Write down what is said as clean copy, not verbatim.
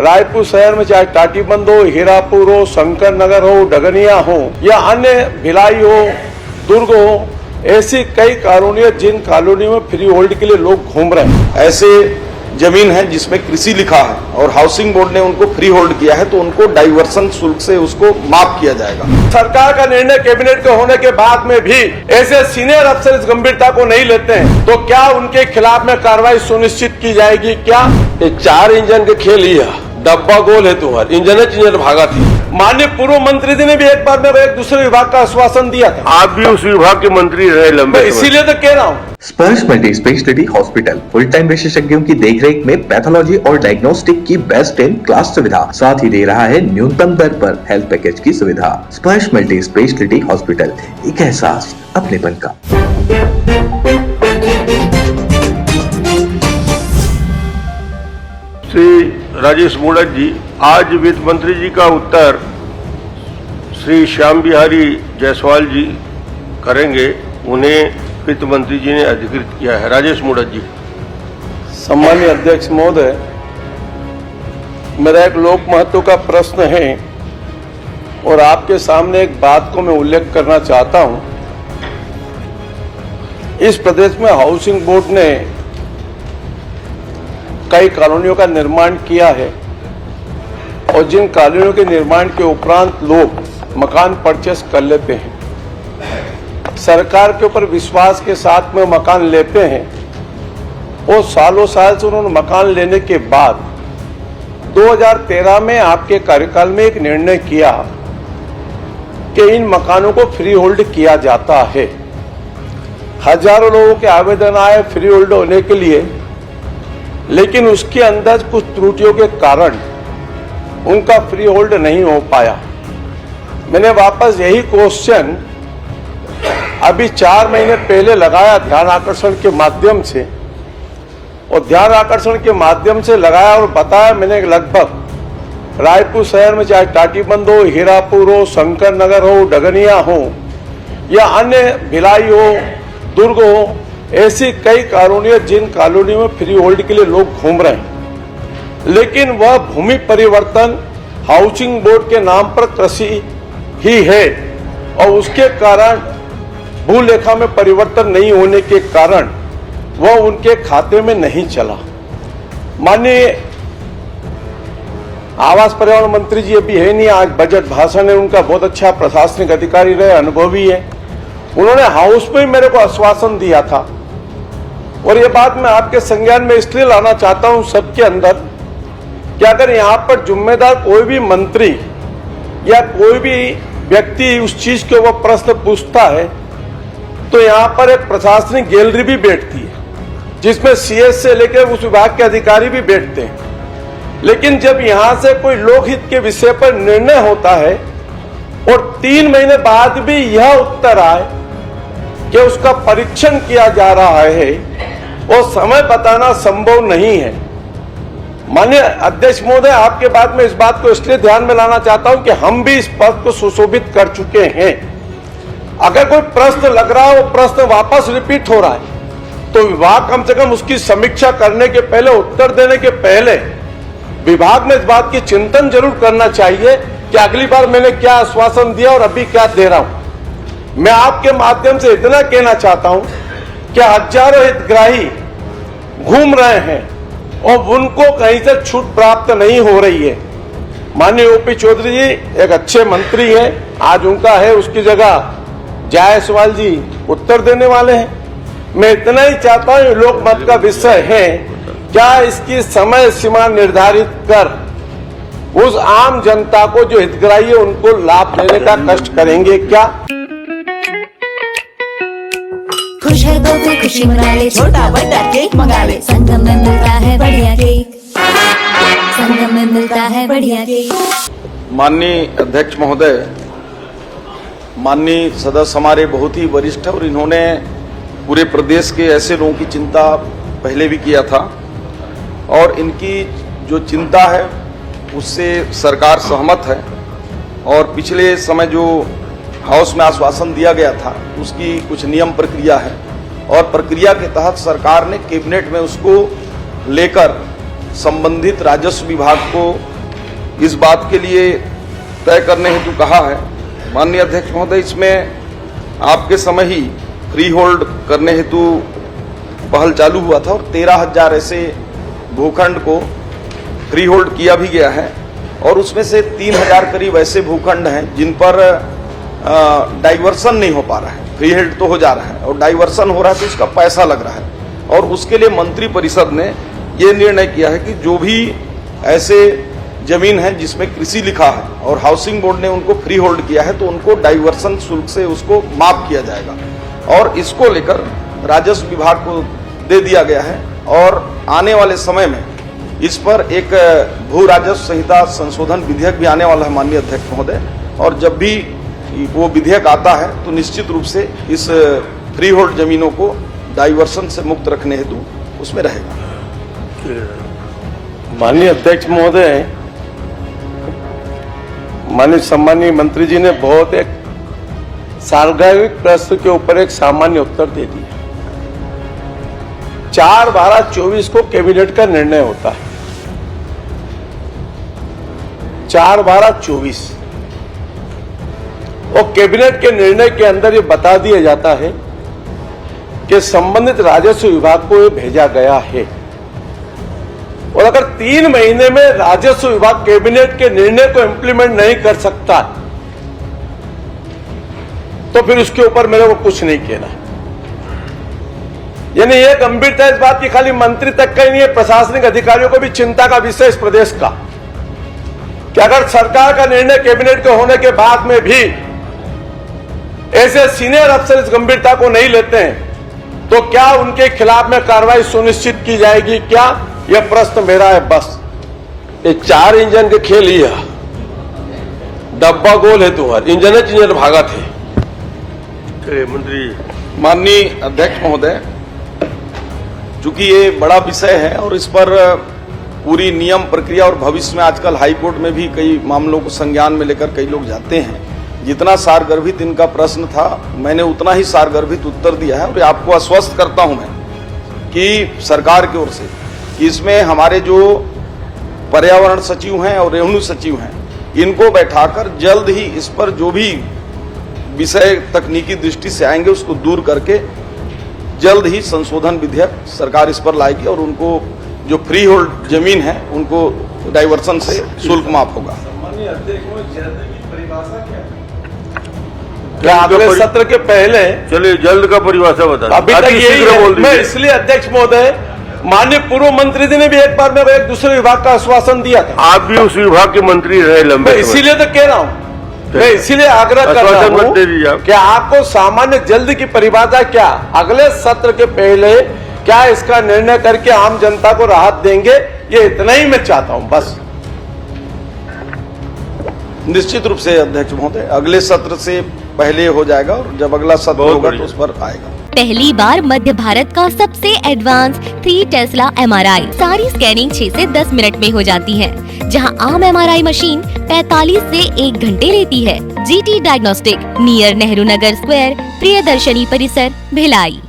रायपुर शहर में चाहे टाटीबंध हो, हीरापुर हो, शंकर नगर हो, डगनिया हो या अन्य भिलाई हो, दुर्ग हो, ऐसी कई कॉलोनियां जिन कॉलोनियों में फ्री होल्ड के लिए लोग घूम रहे हैं। ऐसे जमीन है जिसमें कृषि लिखा है और हाउसिंग बोर्ड ने उनको फ्री होल्ड किया है, तो उनको डाइवर्सन शुल्क से उसको माफ किया जाएगा। सरकार का निर्णय कैबिनेट के होने के बाद में भी ऐसे सीनियर अफसर इस गंभीरता को नहीं लेते हैं, तो क्या उनके खिलाफ में कार्रवाई सुनिश्चित की जाएगी? क्या ये 4 इंजन के खेल ही है, डब्बा गोल है तुम्हारा, इंजन भागा थी। माननीय पूर्व मंत्री जी ने भी एक बार मेरे एक दूसरे विभाग का आश्वासन दिया था। आप भी उस विभाग के मंत्री रहे लंबे, इसीलिए तो कह रहा हूँ। स्पर्श multi speciality hospital full time विशेषज्ञों की देखरेख में पैथोलॉजी और डायग्नोस्टिक की बेस्ट इन क्लास सुविधा, साथ ही दे रहा है न्यूनतम दर पर हेल्थ पैकेज की सुविधा। स्पर्श मल्टी स्पेशलिटी हॉस्पिटल, एक एहसास अपनेपन का। श्री राजेश मूड़त जी, आज वित्त मंत्री जी का उत्तर श्री श्याम बिहारी जायसवाल जी करेंगे। उन्हें वित्त मंत्री जी ने अधिकृत किया है। राजेश मूड़त जी। सम्मानीय अध्यक्ष महोदय, मेरा एक लोक महत्व का प्रश्न है और आपके सामने एक बात को मैं उल्लेख करना चाहता हूं। इस प्रदेश में हाउसिंग बोर्ड ने कई कॉलोनियों का निर्माण किया है और जिन कॉलोनियों के निर्माण के उपरांत लोग मकान परचेस कर लेते हैं, सरकार के ऊपर विश्वास के साथ में मकान लेते हैं और सालों साल से उन्होंने मकान लेने के बाद 2013 में आपके कार्यकाल में एक निर्णय किया कि इन मकानों को फ्री होल्ड किया जाता है। हजारों लोगों के आवेदन आए फ्री होल्ड होने के लिए, लेकिन उसके अंदर कुछ त्रुटियों के कारण उनका फ्री होल्ड नहीं हो पाया। मैंने वापस यही क्वेश्चन अभी 4 महीने पहले लगाया ध्यान आकर्षण के माध्यम से, और ध्यान आकर्षण के माध्यम से लगाया और बताया मैंने लगभग रायपुर शहर में चाहे टाटीबंध हो, हीरापुर हो, शंकर नगर हो, डगनिया हो या अन्य भिलाई हो, दुर्ग हो, ऐसी कई कॉलोनियां जिन कॉलोनियों में फ्री होल्ड के लिए लोग घूम रहे हैं, लेकिन वह भूमि परिवर्तन हाउसिंग बोर्ड के नाम पर कृषि ही है और उसके कारण भूलेखा में परिवर्तन नहीं होने के कारण वह उनके खाते में नहीं चला। माननीय आवास पर्यावरण मंत्री जी अभी है नहीं, आज बजट भाषण है उनका, बहुत अच्छा प्रशासनिक अधिकारी रहे, अनुभवी है। उन्होंने हाउस में मेरे को आश्वासन दिया था और ये बात मैं आपके संज्ञान में इसलिए लाना चाहता हूं सबके अंदर कि अगर यहाँ पर जिम्मेदार कोई भी मंत्री या कोई भी व्यक्ति उस चीज के ऊपर प्रश्न पूछता है तो यहाँ पर एक प्रशासनिक गैलरी भी बैठती है जिसमें सीएस से लेकर उस विभाग के अधिकारी भी बैठते हैं। लेकिन जब यहाँ से कोई लोकहित के विषय पर निर्णय होता है और 3 महीने बाद भी यह उत्तर आए कि उसका परीक्षण किया जा रहा है और समय बताना संभव नहीं है। माननीय अध्यक्ष महोदय, आपके बाद में इस बात को इसलिए ध्यान में लाना चाहता हूं कि हम भी इस पद को सुशोभित कर चुके हैं। अगर कोई प्रश्न लग रहा है, वो प्रश्न वापस रिपीट हो रहा है, तो विभाग कम से कम उसकी समीक्षा करने के पहले, उत्तर देने के पहले विभाग में इस बात की चिंतन जरूर करना चाहिए कि अगली बार मैंने क्या आश्वासन दिया और अभी क्या दे रहा हूं। मैं आपके माध्यम से इतना कहना चाहता हूं कि हजारों हितग्राही घूम रहे हैं और उनको कहीं से छूट प्राप्त नहीं हो रही है। माननीय ओपी चौधरी जी एक अच्छे मंत्री हैं, आज उनका है, उसकी जगह जायसवाल जी उत्तर देने वाले हैं। मैं इतना ही चाहता हूं, लोक मत का विषय है, क्या इसकी समय सीमा निर्धारित कर उस आम जनता को जो हितग्राही है उनको लाभ देने का कष्ट करेंगे क्या? खुश है तो फिर खुशी मना ले, छोटा बड़ा केक मंगा ले, संगम में मिलता है बढ़िया केक, संगम में मिलता है बढ़िया केक। माननीय अध्यक्ष महोदय, माननीय सदस्य हमारे बहुत ही वरिष्ठ है और इन्होंने पूरे प्रदेश के ऐसे लोगों की चिंता पहले भी किया था और इनकी जो चिंता है उससे सरकार सहमत है। और पिछले समय जो हाउस में आश्वासन दिया गया था उसकी कुछ नियम प्रक्रिया है और प्रक्रिया के तहत सरकार ने कैबिनेट में उसको लेकर संबंधित राजस्व विभाग को इस बात के लिए तय करने हेतु कहा है। माननीय अध्यक्ष महोदय, इसमें आपके समय ही फ्री होल्ड करने हेतु पहल चालू हुआ था और 13,000 ऐसे भूखंड को फ्री होल्ड किया भी गया है और उसमें से 3,000 करीब ऐसे भूखंड हैं जिन पर डाइवर्सन नहीं हो पा रहा है। फ्री होल्ड तो हो जा रहा है और डाइवर्सन हो रहा है तो उसका पैसा लग रहा है और उसके लिए मंत्री परिषद ने ये निर्णय किया है कि जो भी ऐसे जमीन है जिसमें कृषि लिखा है और हाउसिंग बोर्ड ने उनको फ्री होल्ड किया है तो उनको डाइवर्सन शुल्क से उसको माफ किया जाएगा और इसको लेकर राजस्व विभाग को दे दिया गया है और आने वाले समय में इस पर एक भू राजस्व संहिता संशोधन विधेयक भी आने वाला है माननीय अध्यक्ष महोदय। और जब भी वो विधेयक आता है तो निश्चित रूप से इस फ्री होल्ड जमीनों को डाइवर्सन से मुक्त रखने हेतु उसमें रहेगा। माननीय अध्यक्ष महोदय, माननीय सम्मानीय मंत्री जी ने बहुत एक सार्वजनिक प्रश्न के ऊपर एक सामान्य उत्तर दे दिया। 4/12/24 को कैबिनेट का निर्णय होता है। 4/12/24 और कैबिनेट के निर्णय के अंदर ये बता दिया जाता है कि संबंधित राजस्व विभाग को ये भेजा गया है और अगर 3 महीने में राजस्व विभाग कैबिनेट के निर्णय को इंप्लीमेंट नहीं कर सकता तो फिर उसके ऊपर मेरे को कुछ नहीं कहना। यानी यह गंभीरता इस बात की खाली मंत्री तक का ही नहीं है, प्रशासनिक अधिकारियों को भी चिंता का विषय इस प्रदेश का कि अगर सरकार का निर्णय कैबिनेट के होने के बाद में भी ऐसे सीनियर अफसर इस गंभीरता को नहीं लेते हैं तो क्या उनके खिलाफ में कार्रवाई सुनिश्चित की जाएगी क्या? यह प्रश्न मेरा है। बस ये 4 इंजन के खेल ही है, डब्बा गोल है तुम्हारा, इंजन भागा थे। मंत्री माननीय अध्यक्ष महोदय, चूंकि ये बड़ा विषय है और इस पर पूरी नियम प्रक्रिया और भविष्य में आजकल हाई कोर्ट में भी कई मामलों को संज्ञान में लेकर कई लोग जाते हैं, जितना सारगर्भित इनका प्रश्न था मैंने उतना ही सारगर्भित उत्तर दिया है और आपको आश्वस्त करता हूं मैं कि सरकार की ओर से कि इसमें हमारे जो पर्यावरण सचिव हैं और रेवेन्यू सचिव हैं इनको बैठाकर जल्द ही इस पर जो भी विषय तकनीकी दृष्टि से आएंगे उसको दूर करके जल्द ही संशोधन विधेयक सरकार इस पर लाएगी और उनको जो फ्री होल्ड जमीन है उनको डाइवर्सन से शुल्क माफ होगा। क्या अगले सत्र के पहले? चलिए जल्द का परिभाषा बता। अभी तक यही है। मैं इसलिए अध्यक्ष महोदय, माननीय पूर्व मंत्री जी ने भी एक बार मेरे को एक दूसरे विभाग का आश्वासन दिया था। आप भी उस विभाग के मंत्री रहे लंबे समय। इसीलिए तो कह रहा हूं, मैं इसीलिए आग्रह कर रहा हूं कि आपको सामान्य जल्द की परिभाषा क्या अगले सत्र के पहले क्या इसका निर्णय करके आम जनता को राहत देंगे, ये इतना ही मैं चाहता हूं बस। निश्चित रूप से अध्यक्ष महोदय, अगले सत्र से पहले हो जाएगा और जब अगला सत्र होगा तो उस पर आएगा। पहली बार मध्य भारत का सबसे एडवांस 3 टेस्ला MRI, सारी स्कैनिंग 6 से 10 मिनट में हो जाती है, जहां आम MRI मशीन 45 से 1 घंटे लेती है। GT diagnostic, near Nehru Nagar square, Priyadarshini परिसर, भिलाई।